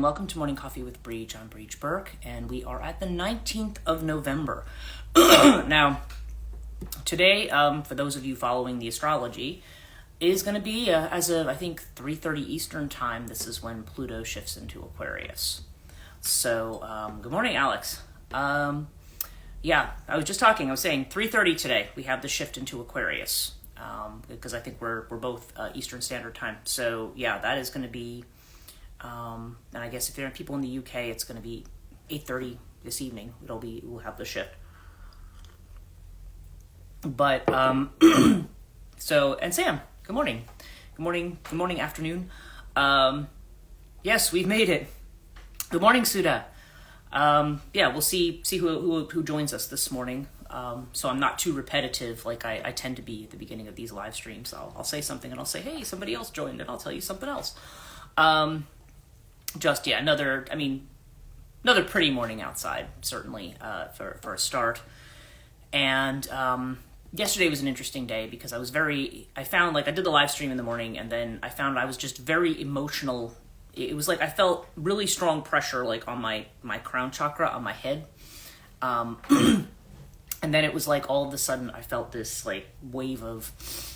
welcome to Morning Coffee with Brigid. I'm Brigid Burke, and we are at the 19th of November. Now, today, for those of you following the astrology, is going to be, as of, I think, 3:30 Eastern Time, this is when Pluto shifts into Aquarius. So, good morning, Alex. Yeah, I was just talking, I was saying 3:30 today, we have the shift into Aquarius, because I think we're both Eastern Standard Time. So, yeah, that is going to be... and I guess if there are people in the UK, it's going to be 8:30 this evening. We'll have the shift. But so, and Sam, good morning, afternoon. Yes, we've made it. Good morning, Suda. Yeah, we'll see who joins us this morning. So I'm not too repetitive like I tend to be at the beginning of these live streams. I'll say something and I'll say, hey, somebody else joined, and I'll tell you something else. Just, yeah, another pretty morning outside, certainly, for a start. And yesterday was an interesting day because I found, like, I did the live stream in the morning, and then I found I was just very emotional. It was like I felt really strong pressure, like, on my crown chakra, on my head. And then it was like all of a sudden I felt this, like, wave of,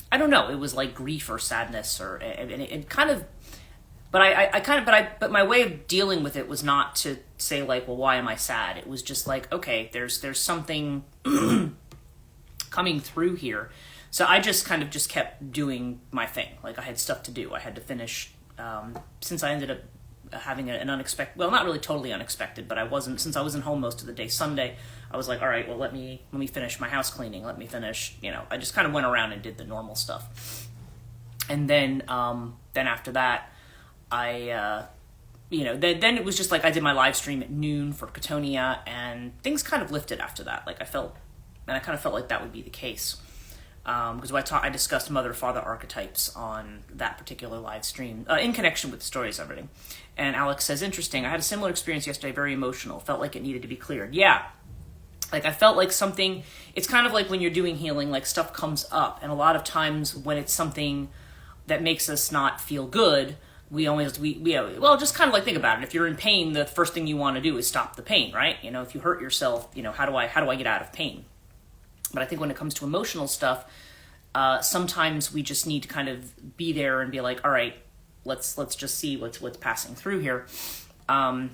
I don't know, it was like grief or sadness, and it kind of... But my way of dealing with it was not to say, like, well, why am I sad? It was just like, okay, there's something coming through here. So I just kind of just kept doing my thing. Like, I had stuff to do. I had to finish, since I ended up having an unexpected, well, not really totally unexpected, but since I wasn't home most of the day Sunday, I was like, all right, well, let me finish my house cleaning. Let me finish, I just kind of went around and did the normal stuff. And then after that, then it was just like I did my live stream at noon for Katonia, and things kind of lifted after that. Like I kind of felt like that would be the case. Because I discussed mother-father archetypes on that particular live stream in connection with the stories and everything. And Alex says, interesting, I had a similar experience yesterday, very emotional, felt like it needed to be cleared. Yeah. Like I felt like something, it's kind of like when you're doing healing, like stuff comes up. And a lot of times when it's something that makes us not feel good, just kind of like think about it. If you're in pain, the first thing you want to do is stop the pain, right? If you hurt yourself, how do I get out of pain? But I think when it comes to emotional stuff, sometimes we just need to kind of be there and be like, all right, let's just see what's passing through here, and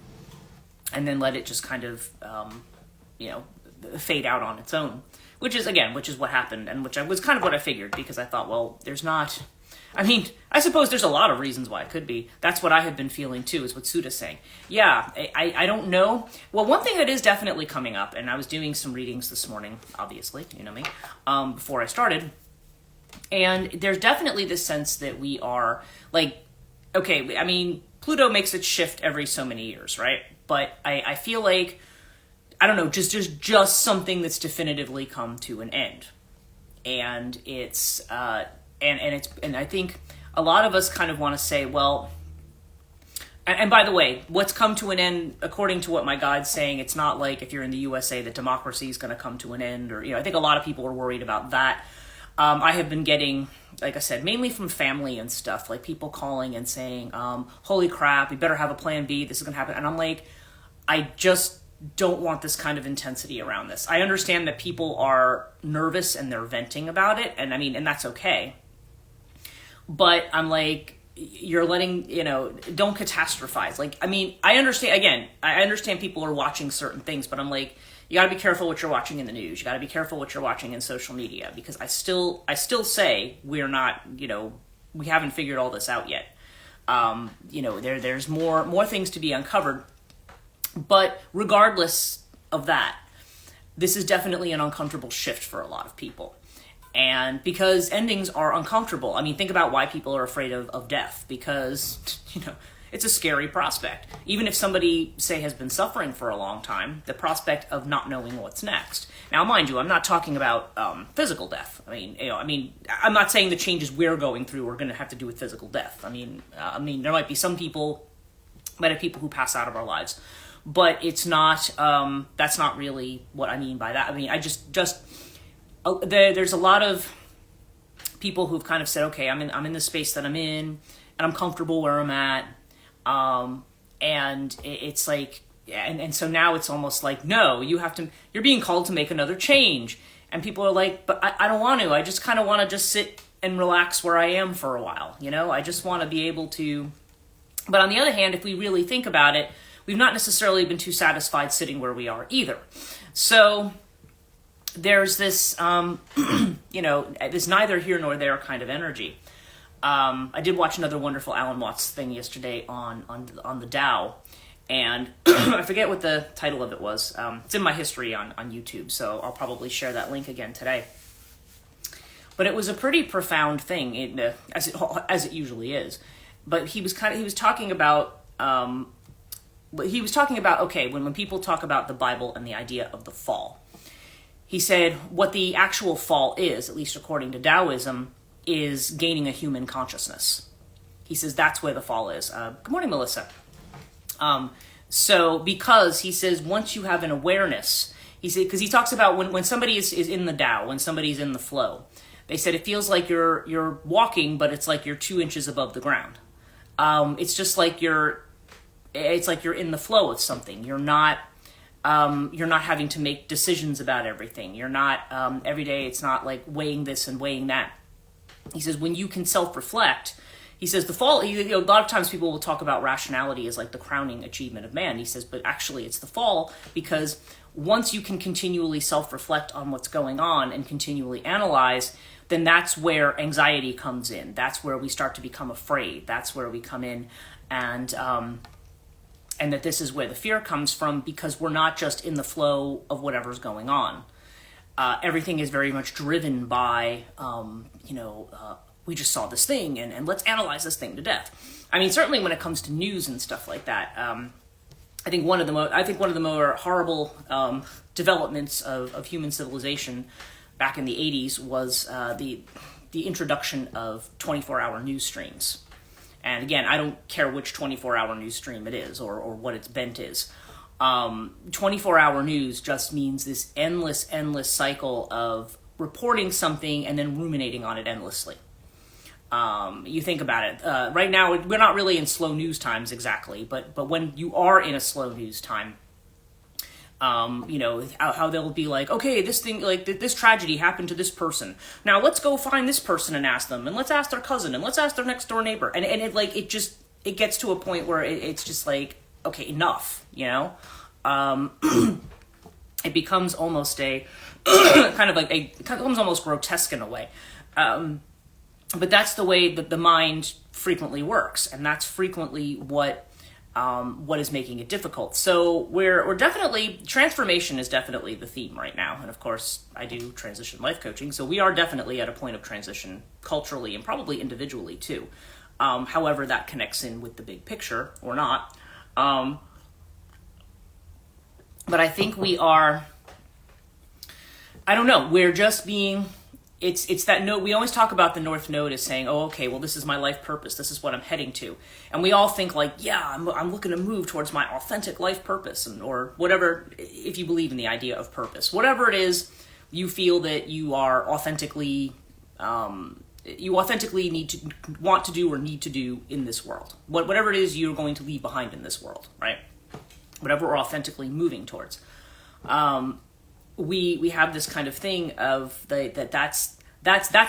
then let it just kind of fade out on its own, which is what happened, and which was kind of what I figured, because I thought, well, I suppose there's a lot of reasons why it could be. That's what I have been feeling too, is what Suda's saying. Yeah, I don't know. Well, one thing that is definitely coming up, and I was doing some readings this morning, obviously, you know me, before I started, and there's definitely this sense that we are, like, okay, Pluto makes its shift every so many years, right? But I feel like, I don't know, just something that's definitively come to an end. And it's... And I think a lot of us kind of want to say, well, and by the way, what's come to an end, according to what my guide's saying, it's not like if you're in the USA that democracy is going to come to an end, or, I think a lot of people are worried about that. I have been getting, like I said, mainly from family and stuff, like people calling and saying, holy crap, we better have a plan B, this is going to happen. And I'm like, I just don't want this kind of intensity around this. I understand that people are nervous and they're venting about it, and and that's okay. But I'm like, you're letting, don't catastrophize. Like, I understand people are watching certain things, but I'm like, you gotta be careful what you're watching in the news. You gotta be careful what you're watching in social media, because I still say we're not, we haven't figured all this out yet. There's more things to be uncovered. But regardless of that, this is definitely an uncomfortable shift for a lot of people. And because endings are uncomfortable. Think about why people are afraid of death, because, it's a scary prospect. Even if somebody, say, has been suffering for a long time, the prospect of not knowing what's next. Now, mind you, I'm not talking about physical death. I'm not saying the changes we're going through are going to have to do with physical death. There might be some people, might have people who pass out of our lives. But it's not, that's not really what I mean by that. There's a lot of people who've kind of said, okay, I'm in the space that I'm in, and I'm comfortable where I'm at. And it's like, and so now it's almost like, no, you're being called to make another change. And people are like, but I don't want to. I just kind of want to just sit and relax where I am for a while. I just want to be able to. But on the other hand, if we really think about it, we've not necessarily been too satisfied sitting where we are either. So there's this, this neither here nor there kind of energy. I did watch another wonderful Alan Watts thing yesterday on the Tao, and I forget what the title of it was. It's in my history on YouTube, so I'll probably share that link again today. But it was a pretty profound thing, as it usually is. But he was talking about okay, when people talk about the Bible and the idea of the fall, he said what the actual fall is, at least according to Taoism, is gaining a human consciousness. He says that's where the fall is. Good morning, Melissa. So because he says once you have an awareness, he said, because he talks about when somebody is in the Tao, when somebody's in the flow, they said it feels like you're walking, but it's like you're 2 inches above the ground. It's just like you're in the flow of something. You're not having to make decisions about everything. You're not every day. It's not like weighing this and weighing that. He says when you can self-reflect, he says the fall, a lot of times people will talk about rationality as like the crowning achievement of man. He says, but actually it's the fall, because once you can continually self-reflect on what's going on and continually analyze, then that's where anxiety comes in. That's where we start to become afraid. That's where we come in, and that this is where the fear comes from, because we're not just in the flow of whatever's going on. Everything is very much driven by, we just saw this thing and let's analyze this thing to death. I mean, certainly when it comes to news and stuff like that, I think one of the more horrible developments of human civilization back in the 80s was the introduction of 24-hour news streams. And again, I don't care which 24-hour news stream it is or what its bent is. 24-hour news just means this endless cycle of reporting something and then ruminating on it endlessly. You think about it. Right now, we're not really in slow news times exactly, but when you are in a slow news time, how they'll be like, okay, this thing, like this tragedy happened to this person. Now let's go find this person and ask them, and let's ask their cousin, and let's ask their next door neighbor. And it gets to a point where it's just like, okay, enough, It becomes almost a it becomes almost grotesque in a way. But that's the way that the mind frequently works, and that's frequently what is making it difficult. So we're definitely, transformation is definitely the theme right now. And of course, I do transition life coaching, so we are definitely at a point of transition culturally and probably individually too. However, that connects in with the big picture or not. But I think we are, I don't know, we're just being, it's that note, we always talk about the North Node as saying, oh, okay, well, this is my life purpose, this is what I'm heading to. And we all think like, yeah, I'm looking to move towards my authentic life purpose, or whatever, if you believe in the idea of purpose. Whatever it is, you feel that you are authentically, want to do or need to do in this world. Whatever it is you're going to leave behind in this world, right? Whatever we're authentically moving towards. We have this kind of thing of that's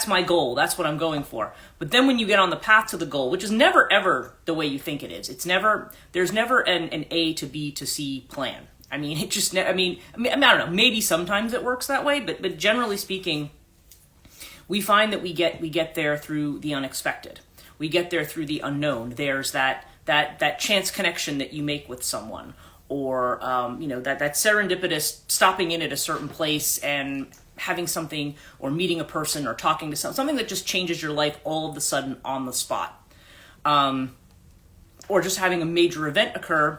my goal, that's what I'm going for. But then when you get on the path to the goal, which is never ever the way you think it is, there's never an A to B to C plan. I mean, I don't know, maybe sometimes it works that way, but generally speaking, we find that we get there through the unexpected. We get there through the unknown. There's that chance connection that you make with someone, or that serendipitous stopping in at a certain place and having something, or meeting a person, or talking to something that just changes your life all of a sudden on the spot, or just having a major event occur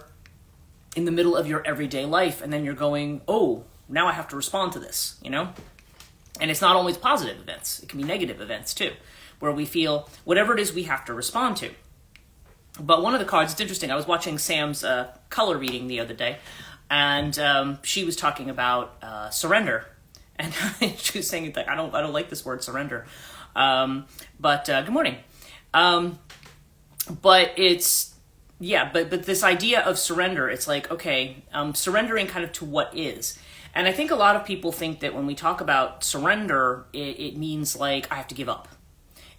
in the middle of your everyday life, and then you're going, oh, now I have to respond to this, And it's not always positive events; it can be negative events too, where we feel whatever it is we have to respond to. But one of the cards, it's interesting, I was watching Sam's color reading the other day, and she was talking about surrender. And she was saying, like, I don't like this word surrender. But good morning. But it's yeah, but this idea of surrender, it's like, okay, surrendering kind of to what is. And I think a lot of people think that when we talk about surrender, it means like I have to give up.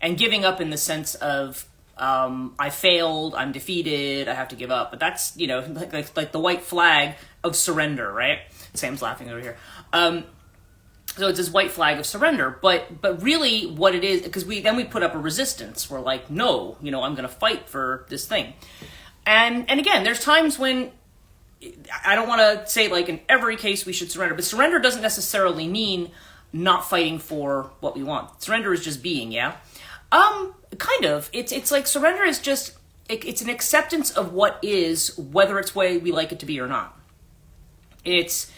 And giving up in the sense of I failed, I'm defeated, I have to give up. But that's, like the white flag of surrender, right? Sam's laughing over here. So it's this white flag of surrender, but really what it is, because we put up a resistance. We're like, no, I'm going to fight for this thing. And again, there's times when I don't want to say like in every case we should surrender, but surrender doesn't necessarily mean not fighting for what we want. Surrender is just being, yeah? Kind of. It's like surrender is just, it's an acceptance of what is, whether it's the way we like it to be or not. It's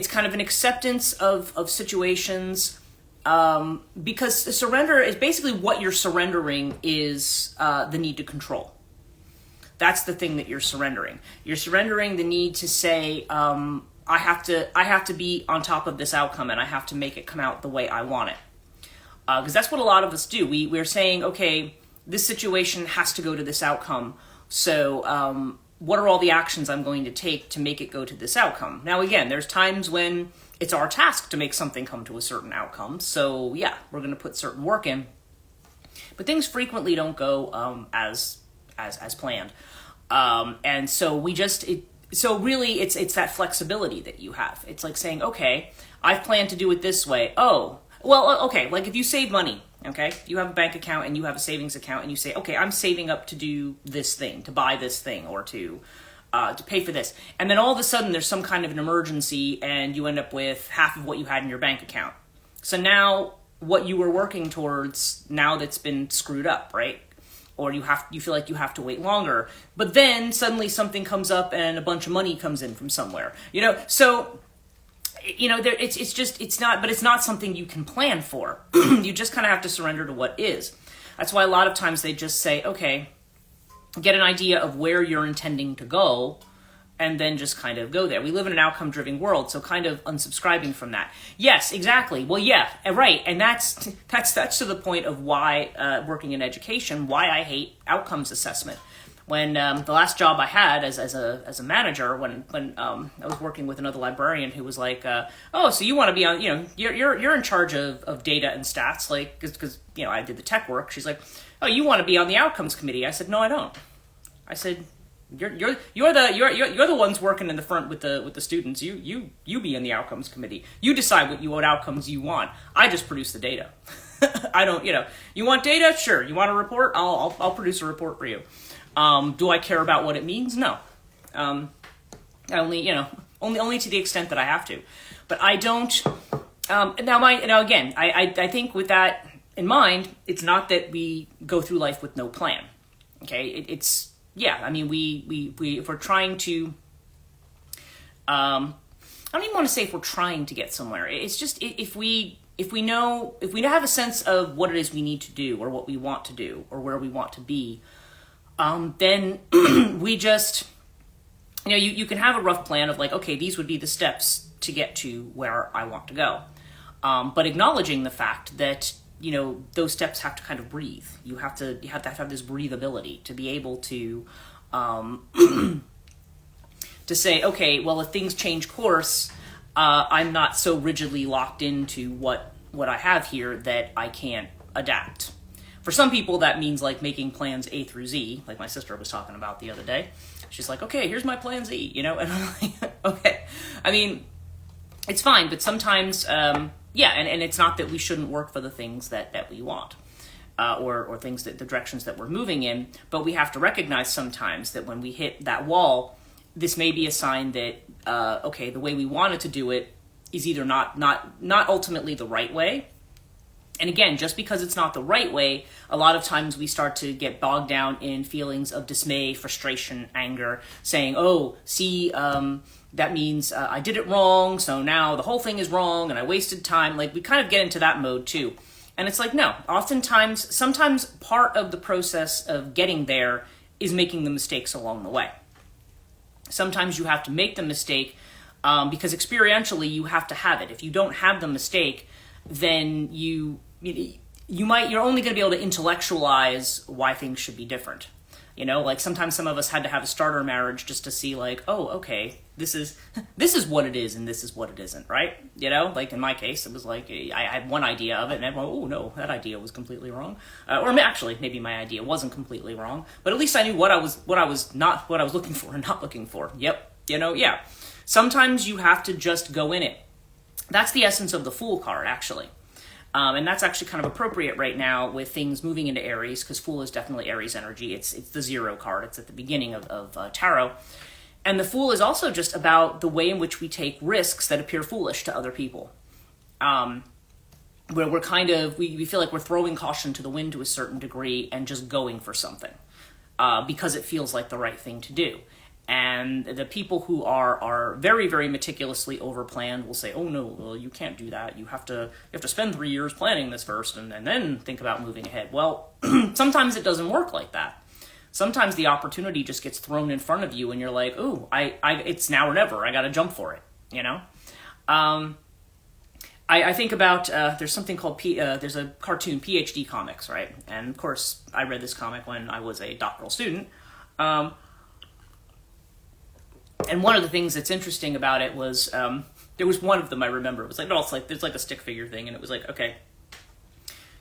kind of an acceptance of situations, because surrender is basically what you're surrendering is the need to control. That's the thing that you're surrendering. You're surrendering the need to say, I have to be on top of this outcome, and I have to make it come out the way I want it. Because that's what a lot of us do. We're saying, okay, this situation has to go to this outcome. So what are all the actions I'm going to take to make it go to this outcome? Now, again, there's times when it's our task to make something come to a certain outcome. So yeah, we're going to put certain work in. But things frequently don't go as planned. And so so really it's that flexibility that you have. It's like saying, okay, I've planned to do it this way. Oh, well, okay. Like if you save money, okay, you have a bank account and you have a savings account and you say, okay, I'm saving up to do this thing, to buy this thing, or to pay for this. And then all of a sudden there's some kind of an emergency and you end up with half of what you had in your bank account. So now what you were working towards, now that's been screwed up, right? Or you feel like you have to wait longer, but then suddenly something comes up and a bunch of money comes in from somewhere, so, it's not something you can plan for. You just kind of have to surrender to what is. That's why a lot of times they just say, okay, get an idea of where you're intending to go, and then just kind of go there. We live in an outcome-driven world, so kind of unsubscribing from that. Yes, exactly. Well, yeah, right. And that's to the point of why working in education, why I hate outcomes assessment. When the last job I had as a manager, when I was working with another librarian who was like, oh, so you want to be on, you're in charge of data and stats, like, because I did the tech work. She's like, oh, you want to be on the outcomes committee? I said, no, I don't. I said, You're the ones working in the front with the students. You be in the outcomes committee. You decide what outcomes you want. I just produce the data. I don't, you want data? Sure. You want a report? I'll produce a report for you. Do I care about what it means? No. Only to the extent that I have to. But I don't. Again, I think with that in mind, it's not that we go through life with no plan. Okay, it's. Yeah, I mean, we if we're trying to, I don't even want to say if we're trying to get somewhere. It's just if we have a sense of what it is we need to do, or what we want to do, or where we want to be, then we just, you can have a rough plan of like, okay, these would be the steps to get to where I want to go, but acknowledging the fact that those steps have to kind of breathe. You have to have this breathability to be able to to say, okay, well, if things change course, I'm not so rigidly locked into what I have here that I can't adapt. For some people, that means like making plans A through Z, like my sister was talking about the other day. She's like, okay, here's my plan Z, and I'm like, okay. I mean, it's fine, but sometimes, yeah, and it's not that we shouldn't work for the things that we want, or things that the directions that we're moving in, but we have to recognize sometimes that when we hit that wall, this may be a sign that, okay, the way we wanted to do it is either not ultimately the right way. And again, just because it's not the right way, a lot of times we start to get bogged down in feelings of dismay, frustration, anger, saying, oh, see, that means I did it wrong, so now the whole thing is wrong and I wasted time. Like, we kind of get into that mode too. And it's like, no, sometimes part of the process of getting there is making the mistakes along the way. Sometimes you have to make the mistake because experientially you have to have it. If you don't have the mistake, then you're only going to be able to intellectualize why things should be different. You know, like sometimes some of us had to have a starter marriage just to see like, oh, okay, this is what it is and this is what it isn't, right? You know, like in my case, it was like I had one idea of it and I went, oh no, that idea was completely wrong. Or actually, maybe my idea wasn't completely wrong, but at least I knew what I was looking for and not looking for. Yep, you know, yeah. Sometimes you have to just go in it. That's the essence of the Fool card, actually. And that's actually kind of appropriate right now with things moving into Aries, because Fool is definitely Aries energy. It's the 0 card. It's at the beginning of Tarot. And the Fool is also just about the way in which we take risks that appear foolish to other people. Where we're kind of, we feel like we're throwing caution to the wind to a certain degree and just going for something because it feels like the right thing to do. And the people who are very, very meticulously overplanned will say, oh no, well, you can't do that. You have to spend 3 years planning this first and then think about moving ahead. Well, sometimes it doesn't work like that. Sometimes the opportunity just gets thrown in front of you and you're like, oh, it's now or never. I got to jump for it, you know? I think about, there's something called, there's a cartoon, PhD Comics, right? And of course, I read this comic when I was a doctoral student. And one of the things that's interesting about it was, there was one of them I remember. It was like, no, there's like a stick figure thing, and it was like, okay,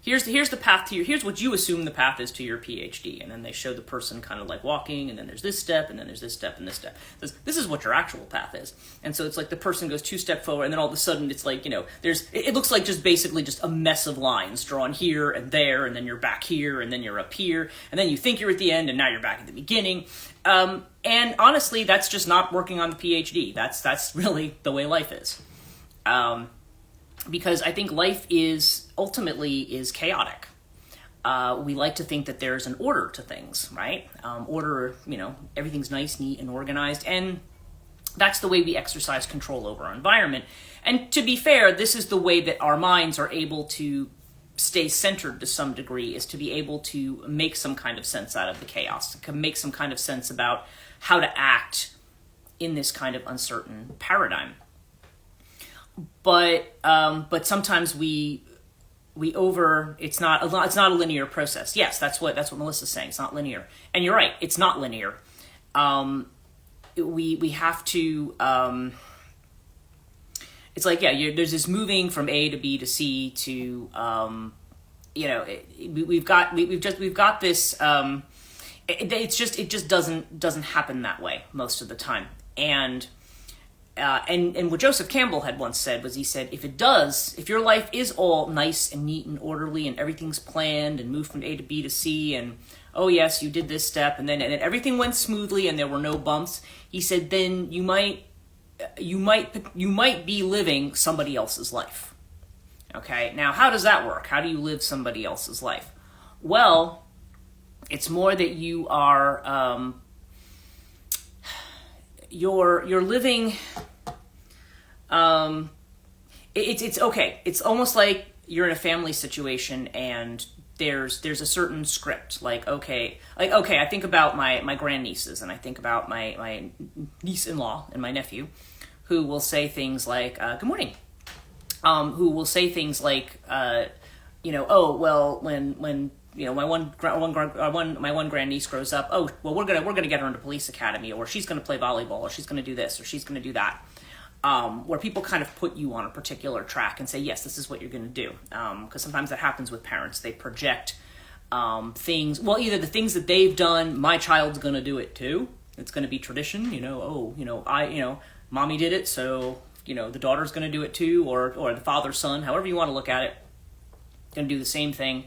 here's the path to here's what you assume the path is to your PhD. And then they show the person kind of like walking, and then there's this step, and then there's this step, and this step. This is what your actual path is. And so it's like the person goes 2 steps forward, and then all of a sudden it's like, you know, it looks like just basically just a mess of lines drawn here and there, and then you're back here, and then you're up here, and then you think you're at the end, and now you're back at the beginning. And honestly, that's just not working on the PhD. That's really the way life is. Because I think life is chaotic. We like to think that there's an order to things, right? Order, you know, everything's nice, neat, and organized. And that's the way we exercise control over our environment. And to be fair, this is the way that our minds are able to stay centered to some degree, is to be able to make some kind of sense out of the chaos, to make some kind of sense about how to act in this kind of uncertain paradigm. But sometimes it's not a linear process. Yes, that's what Melissa's saying. It's not linear. And you're right, it's not linear. We have to, it's like, yeah, there's this moving from A to B to C to, you know, we've got this. It just doesn't happen that way most of the time. And what Joseph Campbell had once said was, he said, if your life is all nice and neat and orderly and everything's planned and moved from A to B to C and, oh yes, you did this step and then everything went smoothly and there were no bumps, he said, then you might be living somebody else's life. Okay, now how does that work? How do you live somebody else's life? Well, it's more that you are you're living. It's okay. It's almost like you're in a family situation and there's a certain script. Like okay, I think about my grandnieces and I think about my niece-in-law and my nephew, who will say things like "Good morning," who will say things like, you know, oh well, when you know my one grandniece grows up, oh well, we're gonna get her into police academy, or she's gonna play volleyball, or she's gonna do this, or she's gonna do that. Where people kind of put you on a particular track and say, yes, this is what you're going to do. Because sometimes that happens with parents. They project things, well, either the things that they've done, my child's going to do it too. It's going to be tradition, you know, oh, you know, mommy did it, so, you know, the daughter's going to do it too, or the father, son, however you want to look at it, going to do the same thing.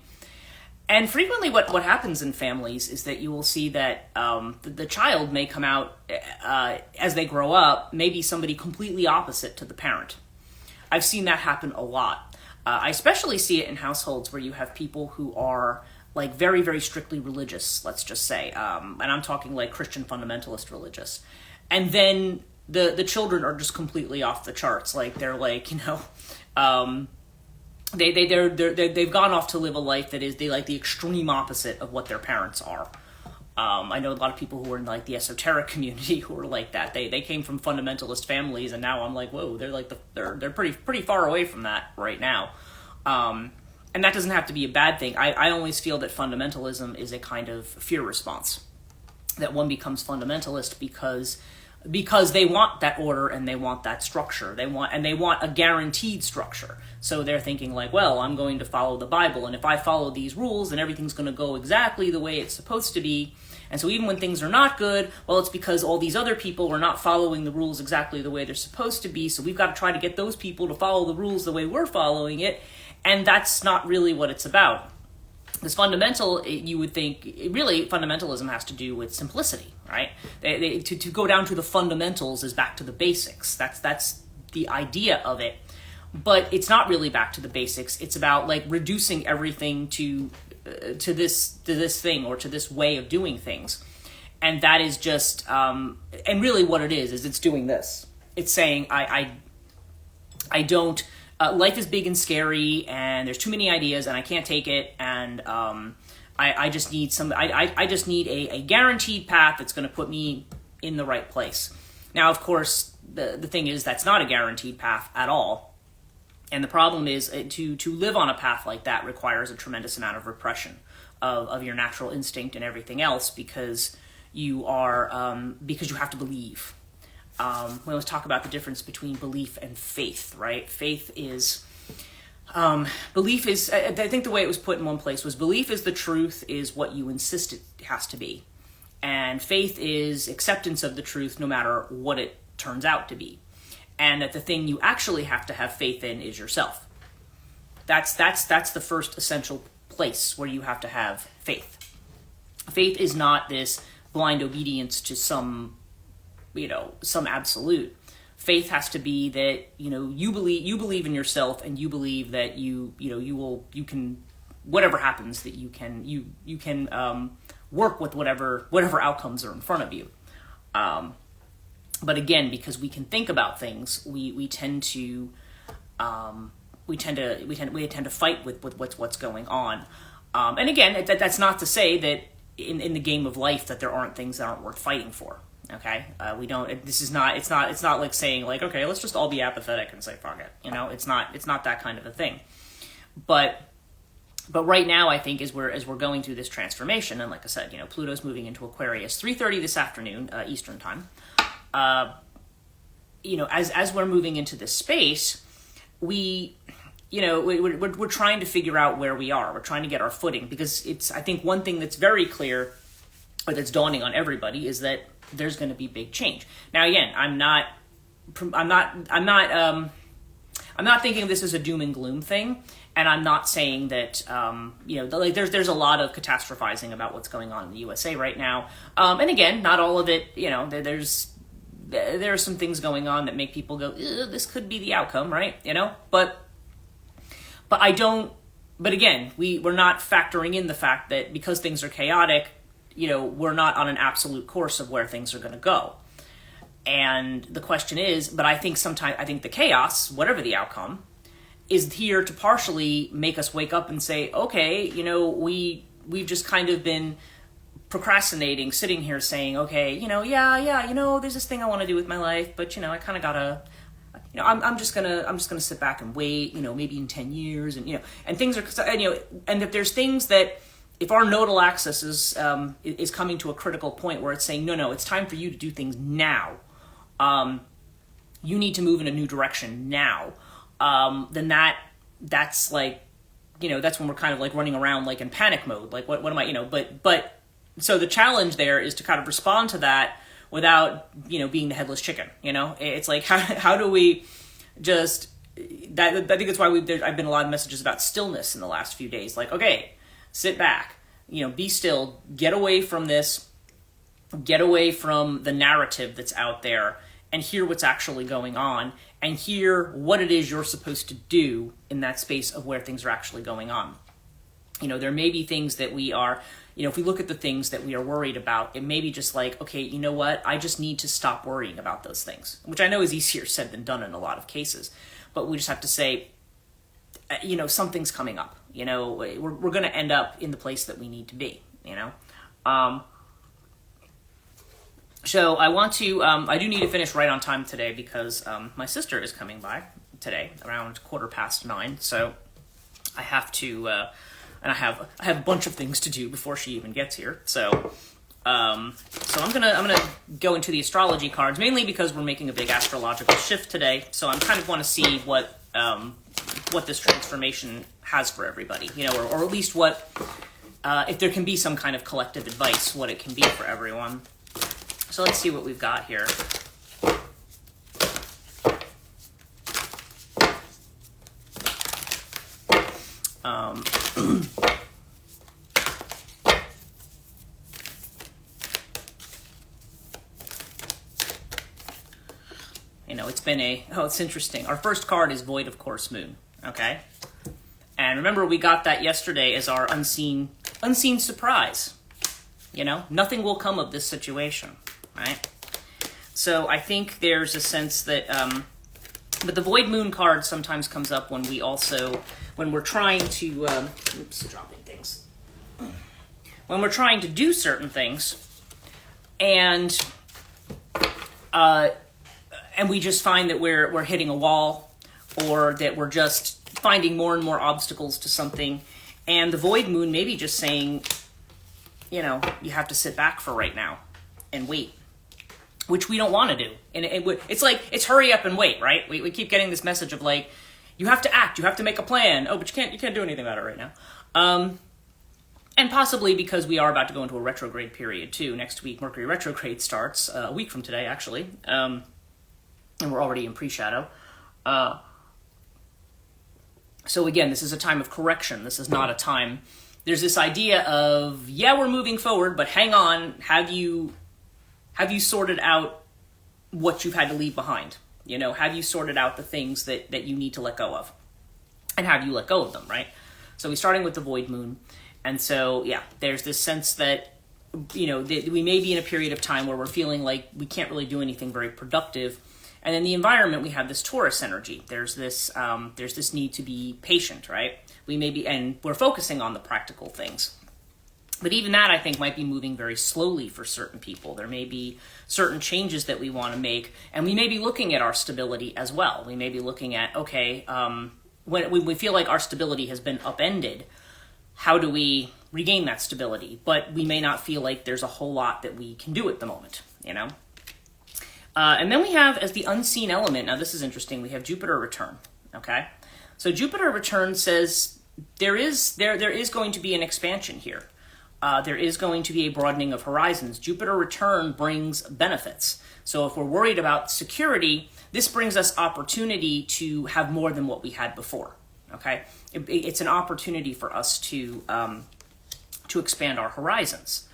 And frequently what happens in families is that you will see that the child may come out, as they grow up, maybe somebody completely opposite to the parent. I've seen that happen a lot. I especially see it in households where you have people who are like very, very strictly religious, let's just say. And I'm talking like Christian fundamentalist religious. And then the children are just completely off the charts. Like they're like, you know... They've gone off to live a life that is like the extreme opposite of what their parents are. I know a lot of people who are in like the esoteric community who are like that. They came from fundamentalist families, and now I'm like, whoa, they're like they're pretty far away from that right now. And that doesn't have to be a bad thing. I always feel that fundamentalism is a kind of fear response. that one becomes fundamentalist because they want that order and they want that structure. They want a guaranteed structure. So they're thinking like, well, I'm going to follow the Bible, and if I follow these rules, then everything's going to go exactly the way it's supposed to be. And so even when things are not good, well, it's because all these other people were not following the rules exactly the way they're supposed to be. So we've got to try to get those people to follow the rules the way we're following it. And that's not really what it's about. This fundamental, you would think, really fundamentalism has to do with simplicity, right? To go down to the fundamentals is back to the basics. That's the idea of it. But it's not really back to the basics. It's about like reducing everything to this thing or to this way of doing things. And that is just, and really what it is it's doing this. It's saying, I don't, life is big and scary, and there's too many ideas, and I can't take it, and I just need I just need a guaranteed path that's going to put me in the right place. Now, of course, the thing is that's not a guaranteed path at all. And the problem is to live on a path like that requires a tremendous amount of repression of your natural instinct and everything else, because you have to believe. We always talk about the difference between belief and faith, right? Faith is, belief is, I think the way it was put in one place was belief is the truth is what you insist it has to be. And faith is acceptance of the truth no matter what it turns out to be. And that the thing you actually have to have faith in is yourself. That's the first essential place where you have to have faith. Faith is not this blind obedience to some absolute. Faith has to be that, you believe in yourself, and you believe that you can, whatever happens, that you can work with whatever outcomes are in front of you. But again, because we can think about things, we tend to fight with what's going on. And again, that's not to say that in the game of life that there aren't things that aren't worth fighting for. Okay, we don't. This is not. It's not like saying like, okay, let's just all be apathetic and say fuck it. It's not that kind of a thing. But right now, I think as we're going through this transformation, and like I said, Pluto's moving into Aquarius, 3:30 this afternoon, Eastern time. As we're moving into this space, we're trying to figure out where we are. We're trying to get our footing, because I think one thing that's very clear, or that's dawning on everybody, is that there's going to be big change. Now, again, I'm not thinking of this as a doom and gloom thing, and I'm not saying that there's a lot of catastrophizing about what's going on in the USA right now. And again, not all of it. There are some things going on that make people go, this could be the outcome, right? But I don't. But again, we're not factoring in the fact that because things are chaotic, we're not on an absolute course of where things are going to go. And the question is, but I think the chaos, whatever the outcome, is here to partially make us wake up and say, okay, we've just kind of been procrastinating, sitting here saying, okay, there's this thing I want to do with my life, but I kind of gotta, I'm just gonna sit back and wait, maybe in 10 years, and things are, and if there's things that, if our nodal axis is coming to a critical point where it's saying, no, it's time for you to do things now. You need to move in a new direction now. Then that's like, that's when we're kind of like running around like in panic mode. Like, what am I, but so the challenge there is to kind of respond to that without, being the headless chicken, It's like, how do we just, I think that's why I've been a lot of messages about stillness in the last few days. Like, okay, sit back, be still, get away from this, get away from the narrative that's out there, and hear what's actually going on, and hear what it is you're supposed to do in that space of where things are actually going on. There may be things that we are, if we look at the things that we are worried about, it may be just like, okay, you know what? I just need to stop worrying about those things, which I know is easier said than done in a lot of cases. But we just have to say, something's coming up. We're going to end up in the place that we need to be, So I want to, I do need to finish right on time today because my sister is coming by today around 9:15. So I have to, and I have a bunch of things to do before she even gets here. So So I'm gonna go into the astrology cards, mainly because we're making a big astrological shift today. So I kind of want to see what this transformation has for everybody, or at least what, if there can be some kind of collective advice, what it can be for everyone. So let's see what we've got here. It's interesting. Our first card is Void of Course Moon, okay? And remember, we got that yesterday as our unseen surprise. Nothing will come of this situation, right? So I think there's a sense that, but the Void Moon card sometimes comes up when we're trying to, dropping things. When we're trying to do certain things, and we just find that we're hitting a wall, or that we're just finding more and more obstacles to something. And the Void Moon may be just saying, you have to sit back for right now and wait, which we don't want to do. And it's like, it's hurry up and wait, right? We keep getting this message of like, you have to act, you have to make a plan. Oh, but you can't do anything about it right now. And possibly because we are about to go into a retrograde period too. Next week, Mercury retrograde starts, a week from today, actually. And we're already in pre-shadow. So again, this is a time of correction. This is not a time... There's this idea of, yeah, we're moving forward, but hang on, have you sorted out what you've had to leave behind? Have you sorted out the things that you need to let go of? And have you let go of them, right? So we're starting with the Void Moon. And so, yeah, there's this sense that, that we may be in a period of time where we're feeling like we can't really do anything very productive. And in the environment, we have this Taurus energy. There's this need to be patient, right? And we're focusing on the practical things. But even that, I think, might be moving very slowly for certain people. There may be certain changes that we want to make, and we may be looking at our stability as well. We may be looking at, okay, when we feel like our stability has been upended, how do we regain that stability? But we may not feel like there's a whole lot that we can do at the moment, And then we have, as the unseen element, now this is interesting, we have Jupiter return, okay? So Jupiter return says there is going to be an expansion here. There is going to be a broadening of horizons. Jupiter return brings benefits. So if we're worried about security, this brings us opportunity to have more than what we had before, okay? It's an opportunity for us to expand our horizons.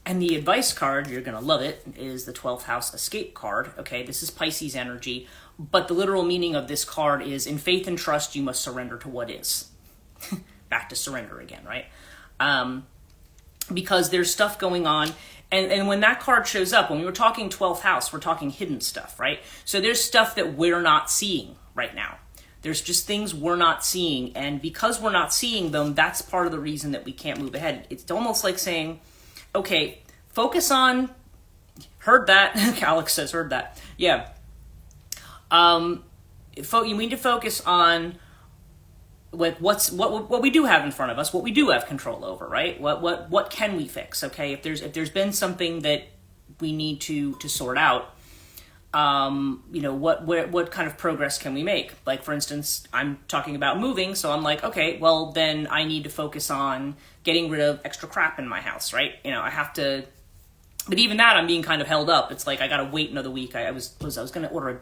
And the advice card, you're going to love it, is the 12th house escape card. Okay, this is Pisces energy, but the literal meaning of this card is, in faith and trust, you must surrender to what is. Back to surrender again, right? Because there's stuff going on, and when that card shows up, when we were talking 12th house, we're talking hidden stuff, right? So there's stuff that we're not seeing right now. There's just things we're not seeing, and because we're not seeing them, that's part of the reason that we can't move ahead. It's almost like saying, okay, focus on, heard that, Alex says, heard that, yeah. You need to focus on what we do have in front of us, what we do have control over, right? What can we fix, okay? If there's been something that we need to sort out, what kind of progress can we make? Like, for instance, I'm talking about moving, so I'm like, okay, well, then I need to focus on getting rid of extra crap in my house, right? I have to, but even that, I'm being kind of held up. It's like, I gotta wait another week. I was gonna order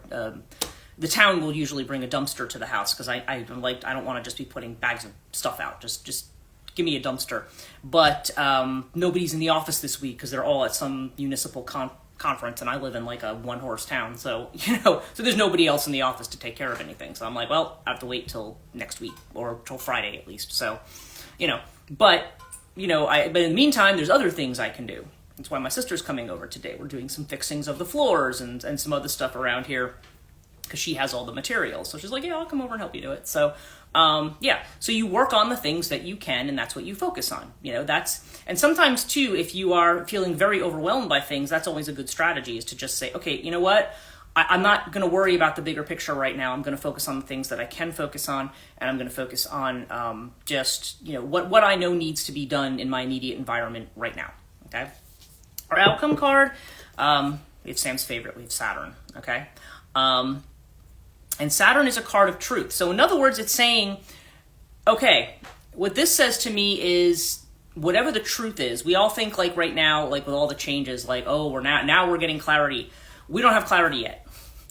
the town will usually bring a dumpster to the house, because I don't want to just be putting bags of stuff out. Just give me a dumpster. But nobody's in the office this week, because they're all at some municipal conference, and I live in like a one-horse town, so so there's nobody else in the office to take care of anything. So I'm like, well, I have to wait till next week, or till Friday at least. So, but in the meantime, there's other things I can do. That's why my sister's coming over today. We're doing some fixings of the floors and some other stuff around here, because she has all the materials. So she's like, yeah, I'll come over and help you do it. So, so you work on the things that you can, and that's what you focus on. And sometimes too, if you are feeling very overwhelmed by things, that's always a good strategy, is to just say, okay, you know what? I'm not going to worry about the bigger picture right now. I'm going to focus on the things that I can focus on, and I'm going to focus on just, what I know needs to be done in my immediate environment right now. Okay. Our outcome card, we have Sam's favorite, we have Saturn, okay? And Saturn is a card of truth. So in other words, it's saying, okay, what this says to me is whatever the truth is, we all think like right now, like with all the changes, like, oh, now we're getting clarity. We don't have clarity yet.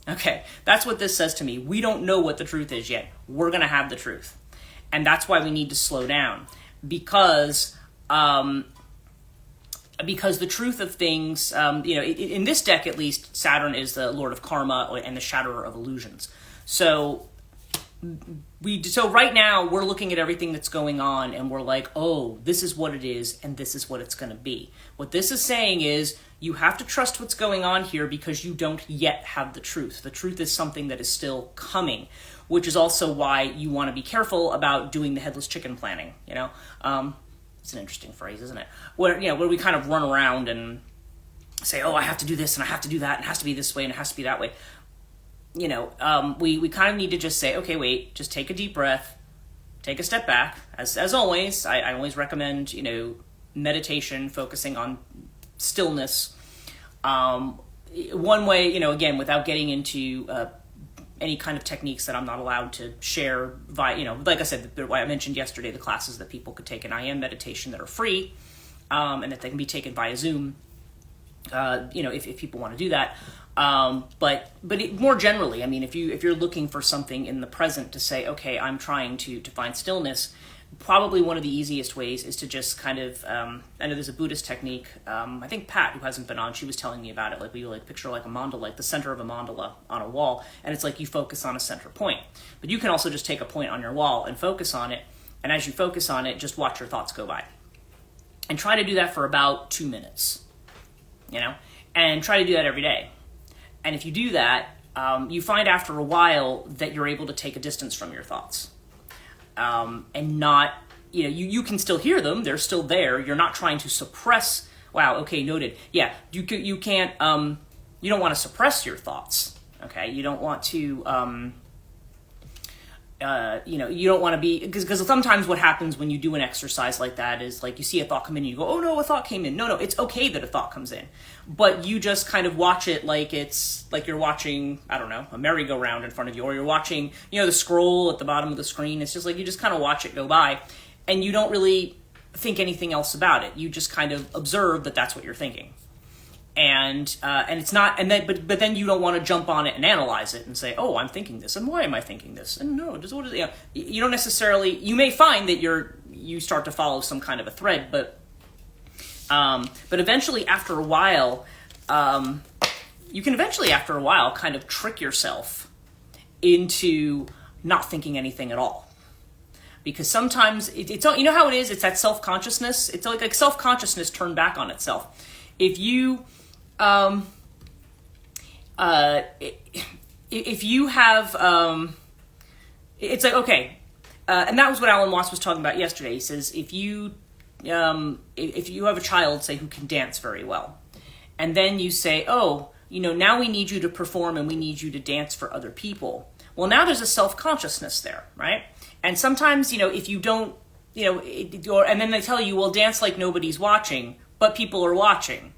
Okay, that's what this says to me. We don't know what the truth is yet. We're going to have the truth. And that's why we need to slow down, because the truth of things, in this deck at least, Saturn is the Lord of Karma and the Shatterer of Illusions. So right now we're looking at everything that's going on and we're like, oh, this is what it is and this is what it's going to be. What this is saying is you have to trust what's going on here because you don't yet have the truth. The truth is something that is still coming, which is also why you want to be careful about doing the headless chicken planning. It's an interesting phrase, isn't it? Where we kind of run around and say, oh, I have to do this and I have to do that and it has to be this way and it has to be that way. We kind of need to just say, okay, wait, just take a deep breath, take a step back. As always, I always recommend, meditation, focusing on stillness. One way, again, without getting into any kind of techniques that I'm not allowed to share via, like I said, I mentioned yesterday, the classes that people could take in IM meditation that are free, and that they can be taken via Zoom, if people want to do that. But more generally, I mean, if you're looking for something in the present to say, okay, I'm trying to find stillness, probably one of the easiest ways is to just kind of, I know there's a Buddhist technique, I think Pat, who hasn't been on, she was telling me about it, like we picture like a mandala, like the center of a mandala on a wall, and it's like you focus on a center point. But you can also just take a point on your wall and focus on it, and as you focus on it, just watch your thoughts go by. And try to do that for about 2 minutes, and try to do that every day. And if you do that, you find after a while that you're able to take a distance from your thoughts. And not, you can still hear them. They're still there. You're not trying to suppress. Wow. Okay. Noted. Yeah. You can't, you don't want to suppress your thoughts. Okay. You don't want to, you don't want to be, because sometimes what happens when you do an exercise like that is like you see a thought come in and you go, oh no, a thought came in. No, it's okay that a thought comes in, but you just kind of watch it like it's like you're watching, I don't know, a merry-go-round in front of you, or you're watching, the scroll at the bottom of the screen. It's just like you just kind of watch it go by and you don't really think anything else about it. You just kind of observe that that's what you're thinking. And it's not, and then, but then you don't want to jump on it and analyze it and say, oh, I'm thinking this, and why am I thinking this? And no, just what is it? You don't necessarily. You may find that you start to follow some kind of a thread, but eventually, after a while, you can after a while kind of trick yourself into not thinking anything at all. Because sometimes it's how it is. It's that self-consciousness. It's like self-consciousness turned back on itself. If you if you have, it's like, okay, and that was what Alan Watts was talking about yesterday. He says, if you have a child, say, who can dance very well, and then you say, oh, now we need you to perform and we need you to dance for other people. Well, now there's a self-consciousness there, right? And sometimes, if you don't, and then they tell you, well, dance like nobody's watching, but people are watching.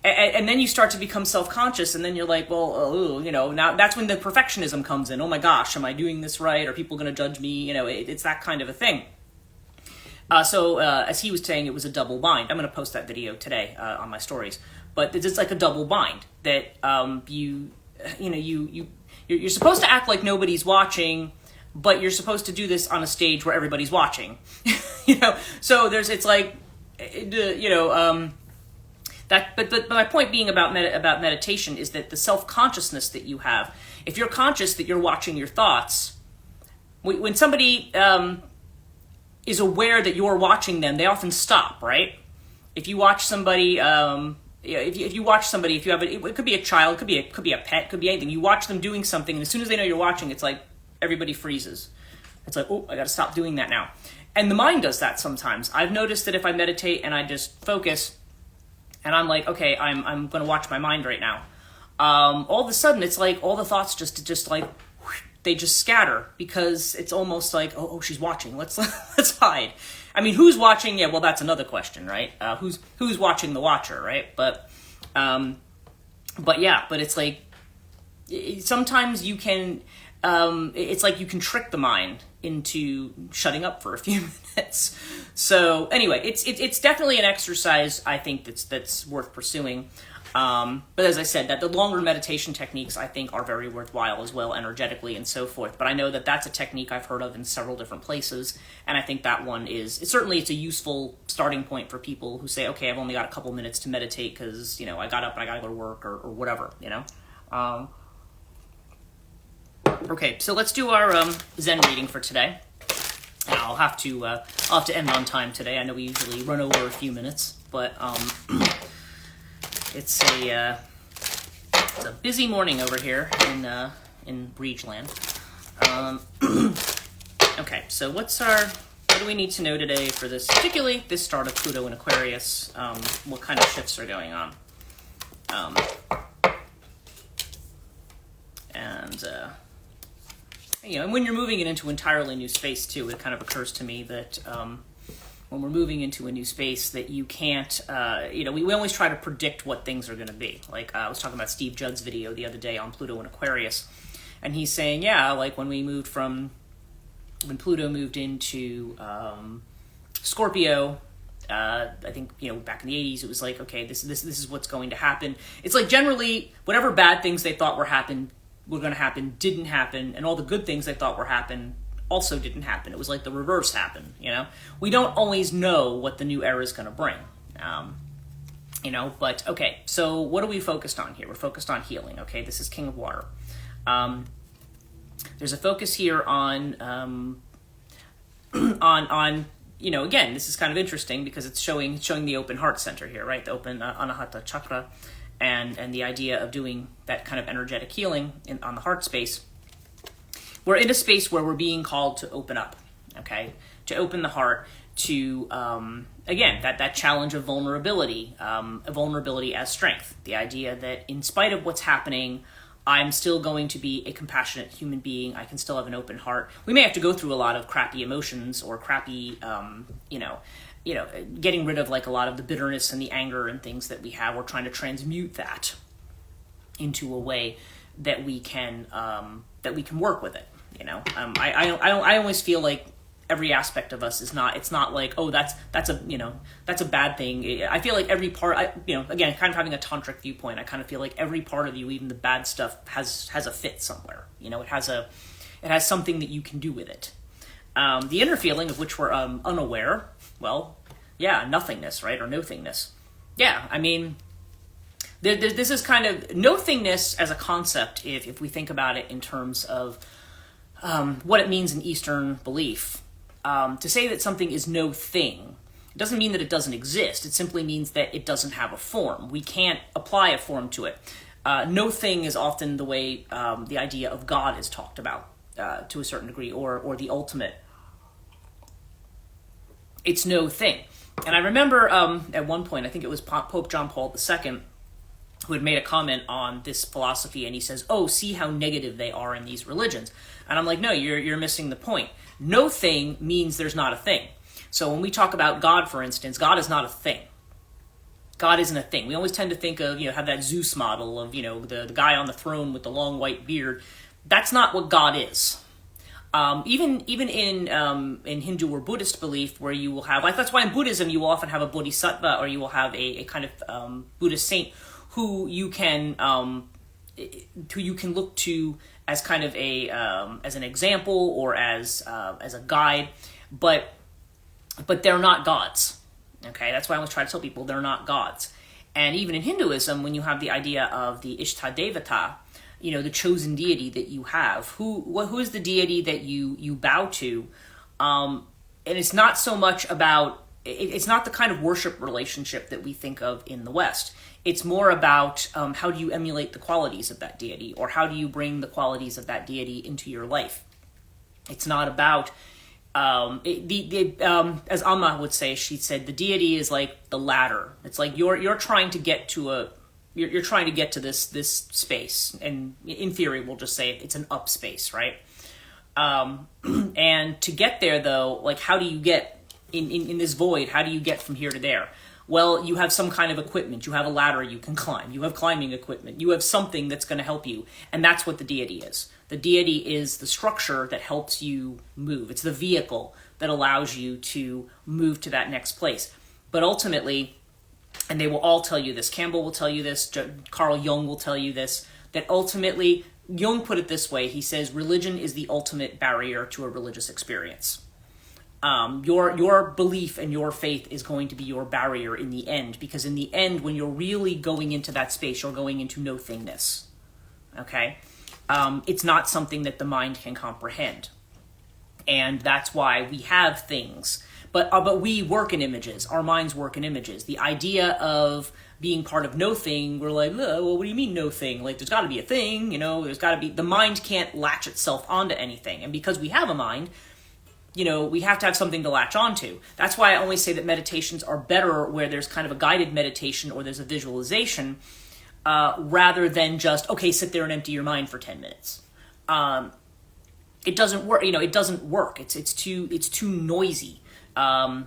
And then you start to become self-conscious, and then you're like, well, now that's when the perfectionism comes in. Oh my gosh, am I doing this right? Are people going to judge me? It's that kind of a thing. So as he was saying, it was a double bind. I'm going to post that video today on my stories. But it's like a double bind that you're supposed to act like nobody's watching, but you're supposed to do this on a stage where everybody's watching. So it's like, that, but my point being about meditation is that the self-consciousness that you have, if you're conscious that you're watching your thoughts, when somebody is aware that you're watching them, they often stop, right? If you watch somebody, if you watch somebody, if you have it could be a child, could be a pet, could be anything. You watch them doing something, and as soon as they know you're watching, it's like everybody freezes. It's like, oh, I got to stop doing that now. And the mind does that sometimes. I've noticed that if I meditate and I just focus, and I'm like, okay, I'm going to watch my mind right now. All of a sudden, it's like all the thoughts just like, whoosh, they just scatter, because it's almost like, oh, she's watching. Let's hide. I mean, who's watching? Yeah, well, that's another question, right? Who's watching the watcher, right? But yeah, but it's like sometimes you can. It's like you can trick the mind into shutting up for a few minutes. So anyway, it's definitely an exercise I think that's worth pursuing. But as I said, that the longer meditation techniques I think are very worthwhile as well, energetically and so forth. But I know that that's a technique I've heard of in several different places, and I think that one it's a useful starting point for people who say, okay, I've only got a couple minutes to meditate because I got up and I got to go to work or whatever. Okay, so let's do our Zen reading for today. I'll have to end on time today. I know we usually run over a few minutes, but it's a busy morning over here in Brigid land. Okay, so what do we need to know today for this, particularly this start of Pluto in Aquarius? What kind of shifts are going on? And when you're moving it into entirely new space too, it kind of occurs to me that when we're moving into a new space that you can't, we always try to predict what things are going to be. Like I was talking about Steve Judd's video the other day on Pluto and Aquarius, and he's saying, like when Pluto moved into Scorpio, I think, back in the 80s, it was like, okay, this is what's going to happen. It's like generally whatever bad things they thought were going to happen didn't happen, and all the good things they thought were happen also didn't happen. It was like the reverse happened. We don't always know what the new era is going to bring. But okay, so what are we focused on here? We're focused on healing. Okay, this is King of Water. There's a focus here on again, this is kind of interesting because it's showing the open heart center here, right? The open Anahata chakra. And the idea of doing that kind of energetic healing on the heart space. We're in a space where we're being called to open up, okay? To open the heart to, again, that challenge of vulnerability as strength. The idea that in spite of what's happening, I'm still going to be a compassionate human being. I can still have an open heart. We may have to go through a lot of crappy emotions or crappy, getting rid of like a lot of the bitterness and the anger and things that we have. We're trying to transmute that into a way that we can work with it. I always feel like every aspect of us is not. It's not like, oh, that's a bad thing. I feel like every part. Again, kind of having a tantric viewpoint. I kind of feel like every part of you, even the bad stuff, has a fit somewhere. It has something that you can do with it. The inner feeling of which we're unaware. Well, yeah, nothingness, right? Or nothingness. Yeah, I mean, this is kind of nothingness as a concept, if we think about it in terms of what it means in Eastern belief. To say that something is no thing, it doesn't mean that it doesn't exist. It simply means that it doesn't have a form. We can't apply a form to it. No thing is often the way the idea of God is talked about to a certain degree, or the ultimate. It's no thing. And I remember at one point, I think it was Pope John Paul II, who had made a comment on this philosophy, and he says, oh, see how negative they are in these religions. And I'm like, no, you're missing the point. No thing means there's not a thing. So when we talk about God, for instance, God is not a thing. God isn't a thing. We always tend to think of, have that Zeus model of, the guy on the throne with the long white beard. That's not what God is. Even in Hindu or Buddhist belief, where you will have, like, that's why in Buddhism you will often have a bodhisattva, or you will have a kind of Buddhist saint who you can look to as kind of as an example or as a guide, but they're not gods. Okay, that's why I always try to tell people they're not gods. And even in Hinduism, when you have the idea of the Ishtadevata, the chosen deity that you have, who is the deity that you bow to, and it's not so much about, it's not the kind of worship relationship that we think of in the West. It's more about how do you emulate the qualities of that deity, or how do you bring the qualities of that deity into your life. It's not about, as Amma would say, she said, the deity is like the ladder. It's like you're trying to get to you're trying to get to this space, and in theory, we'll just say it's an up space, right? And to get there, though, like, how do you get in this void, how do you get from here to there? Well, you have some kind of equipment. You have a ladder you can climb. You have climbing equipment. You have something that's going to help you. And that's what the deity is. The deity is the structure that helps you move. It's the vehicle that allows you to move to that next place. But ultimately, and they will all tell you this, Campbell will tell you this, Carl Jung will tell you this, that ultimately, Jung put it this way, he says, religion is the ultimate barrier to a religious experience. Your belief and your faith is going to be your barrier in the end, because in the end, when you're really going into that space, you're going into no-thingness, okay? It's not something that the mind can comprehend, and that's why we have things, but we work in images. Our minds work in images. The idea of being part of no thing, we're like, well, what do you mean no thing? Like, there's got to be a thing, there's got to be, the mind can't latch itself onto anything, and because we have a mind, we have to have something to latch onto. That's why I always say that meditations are better where there's kind of a guided meditation or there's a visualization, rather than just, okay, sit there and empty your mind for 10 minutes. It doesn't work. It doesn't work. It's too noisy. Our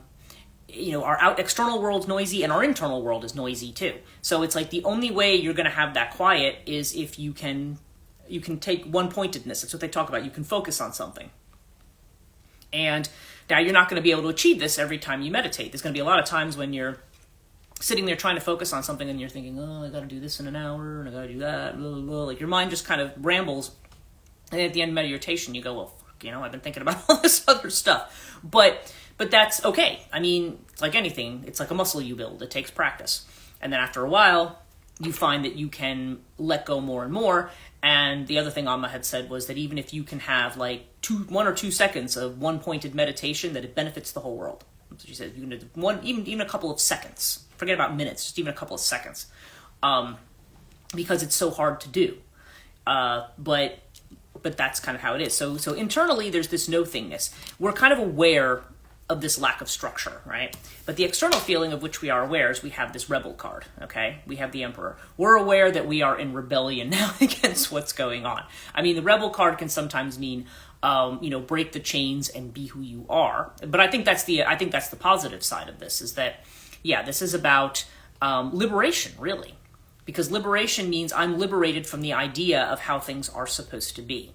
external world's noisy and our internal world is noisy too. So it's like the only way you're going to have that quiet is if you can take one-pointedness. That's what they talk about. You can focus on something. And now you're not going to be able to achieve this every time you meditate. There's going to be a lot of times when you're sitting there trying to focus on something and you're thinking, oh, I got to do this in an hour and I got to do that, blah, blah, blah. Like your mind just kind of rambles. And at the end of meditation, you go, well, fuck, I've been thinking about all this other stuff. But that's okay. I mean, it's like anything. It's like a muscle you build. It takes practice. And then after a while, you find that you can let go more and more. And the other thing Amma had said was that even if you can have like 1 or 2 seconds of one-pointed meditation, that it benefits the whole world. That's what she said. You can do even a couple of seconds. Forget about minutes, just even a couple of seconds, because it's so hard to do. But that's kind of how it is. So internally, there's this no-thingness. We're kind of aware of this lack of structure, right? But the external feeling of which we are aware is we have this rebel card, okay? We have the Emperor. We're aware that we are in rebellion now against what's going on. I mean, the rebel card can sometimes mean, break the chains and be who you are. But I think that's the positive side of this is that, this is about liberation, really. Because liberation means I'm liberated from the idea of how things are supposed to be.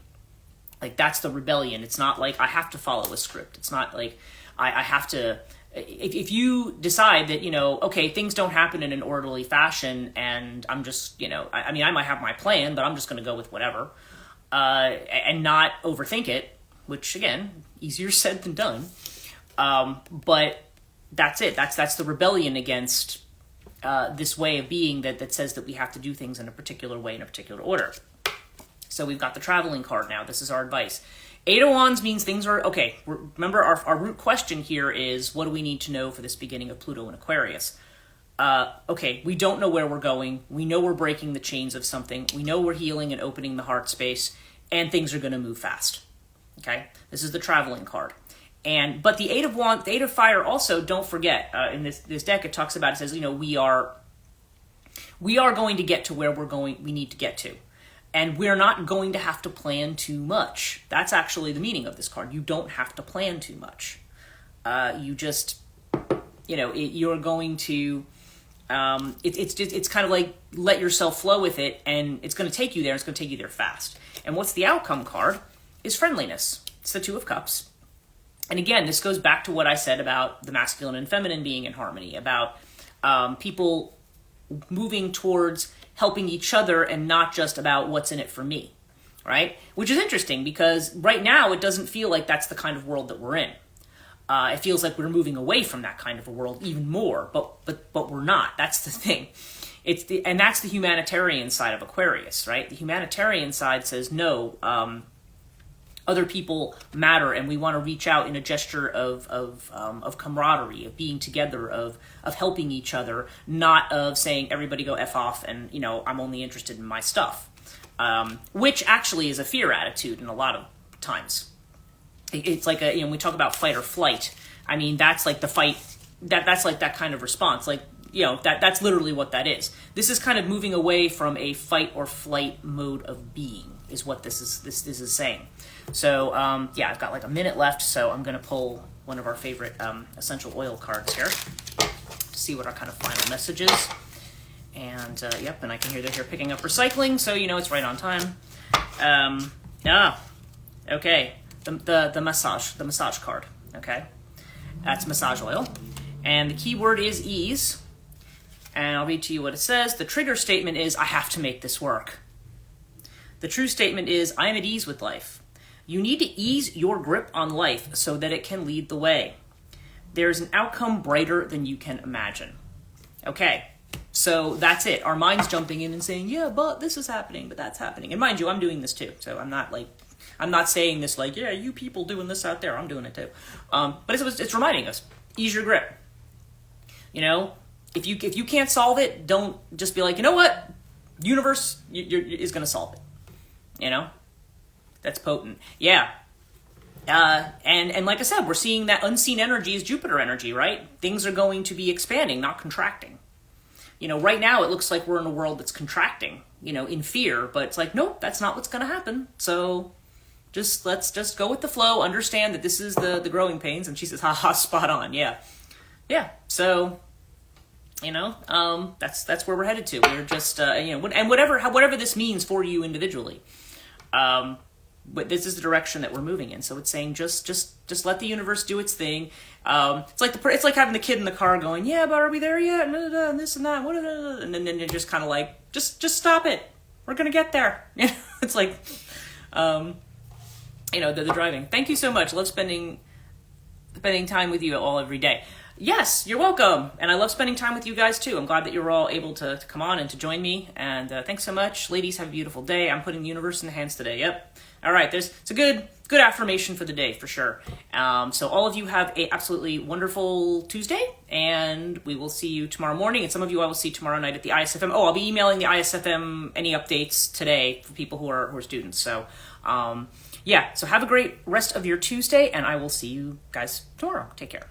Like, that's the rebellion. It's not like I have to follow a script. It's not like I have to, if you decide that, okay, things don't happen in an orderly fashion and I'm just, I might have my plan, but I'm just going to go with whatever, and not overthink it, which again, easier said than done. But that's it. That's the rebellion against this way of being that says that we have to do things in a particular way, in a particular order. So we've got the traveling card now. This is our advice. 8 of Wands means things are, okay, remember our root question here is, what do we need to know for this beginning of Pluto in Aquarius? Okay, we don't know where we're going. We know we're breaking the chains of something. We know we're healing and opening the heart space, and things are going to move fast. Okay, this is the traveling card. But the 8 of Wands, the 8 of Fire also, don't forget, in this deck it talks about, it says, we are going to get to where we need to get to. And we're not going to have to plan too much. That's actually the meaning of this card. You don't have to plan too much. You just, you're going to, it's kind of like let yourself flow with it, and it's going to take you there. It's going to take you there fast. And what's the outcome card is friendliness. It's the 2 of Cups. And again, this goes back to what I said about the masculine and feminine being in harmony, about people moving towards helping each other and not just about what's in it for me, right? Which is interesting because right now it doesn't feel like that's the kind of world that we're in. It feels like we're moving away from that kind of a world even more, but we're not. That's the thing. And that's the humanitarian side of Aquarius, right? The humanitarian side says, no, other people matter, and we want to reach out in a gesture of camaraderie, of being together, of helping each other, not of saying everybody go F off and I'm only interested in my stuff, which actually is a fear attitude in a lot of times. It's like when we talk about fight or flight. I mean, that's like the fight. That's like that kind of response. Like that's literally what that is. This is kind of moving away from a fight or flight mode of being, is what this is saying. So, I've got like a minute left, so I'm going to pull one of our favorite essential oil cards here to see what our kind of final message is. And yep, and I can hear they're here picking up recycling, so you know it's right on time. Okay, the massage card. Okay, that's massage oil, and the key word is ease. And I'll read to you what it says. The trigger statement is, I have to make this work. The true statement is, I am at ease with life. You need to ease your grip on life so that it can lead the way. There's an outcome brighter than you can imagine. Okay, so that's it. Our mind's jumping in and saying, yeah, but this is happening, but that's happening. And mind you, I'm doing this too. So I'm not saying this like, yeah, you people doing this out there. I'm doing it too. But it's reminding us, ease your grip. You know, if you can't solve it, don't just be like, you know what, universe is going to solve it. You know, that's potent. Yeah. And like I said, we're seeing that unseen energy is Jupiter energy, right? Things are going to be expanding, not contracting. You know, right now it looks like we're in a world that's contracting, you know, in fear, but it's like, nope, that's not what's going to happen. So let's just go with the flow, understand that this is the growing pains. And she says, haha, spot on. Yeah. Yeah. So, you know, that's where we're headed to. We're just, you know, and whatever this means for you individually. But this is the direction that we're moving in. So it's saying just let the universe do its thing. It's like having the kid in the car going, yeah, but are we there yet? And this and that. And then you're just kind of like, just stop it. We're gonna get there. It's like, you know, the driving. Thank you so much. Love spending time with you all every day. Yes, you're welcome. And I love spending time with you guys too. I'm glad that you're all able to come on and to join me. And thanks so much. Ladies, have a beautiful day. I'm putting the universe in the hands today. Yep. All right. It's a good affirmation for the day for sure. So all of you have a absolutely wonderful Tuesday, and we will see you tomorrow morning. And some of you I will see tomorrow night at the ISFM. Oh, I'll be emailing the ISFM any updates today for people who are students. So, yeah. So have a great rest of your Tuesday, and I will see you guys tomorrow. Take care.